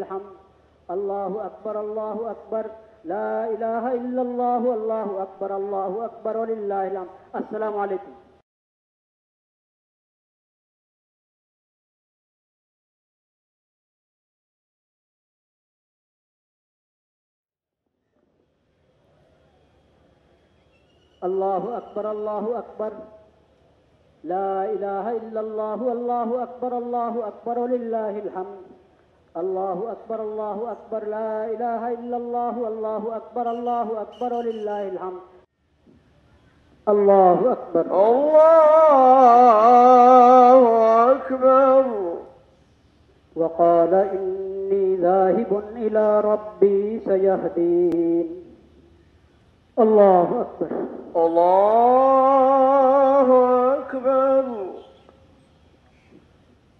الحمد. الله أكبر الله أكبر. لا إله إلا الله والله أكبر الله أكبر ولله الحمد. السلام عليكم. الله أكبر الله أكبر. لا إله إلا الله والله أكبر الله أكبر ولله الحمد. الله أكبر الله أكبر. لا إله إلا الله والله أكبر الله أكبر ولله الحمد. الله أكبر الله أكبر. وقال إني ذاهب إلى ربي سيهدين. الله أكبر الله أكبر.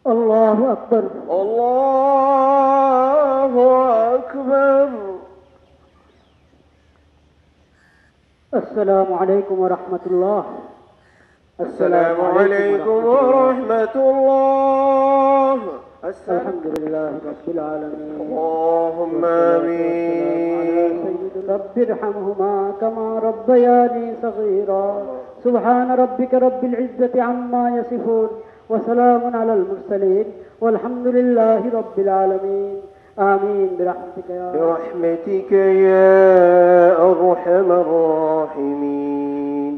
الله أكبر الله أكبر. السلام عليكم ورحمة الله. السلام عليكم ورحمة الله. الحمد لله رب العالمين. اللهم آمين. رب ارحمهما كما ربياني صغيرا. سبحان ربك رب العزة عما يصفون وسلام على المرسلين والحمد لله رب العالمين. آمين برحمتك يا أرحم الراحمين.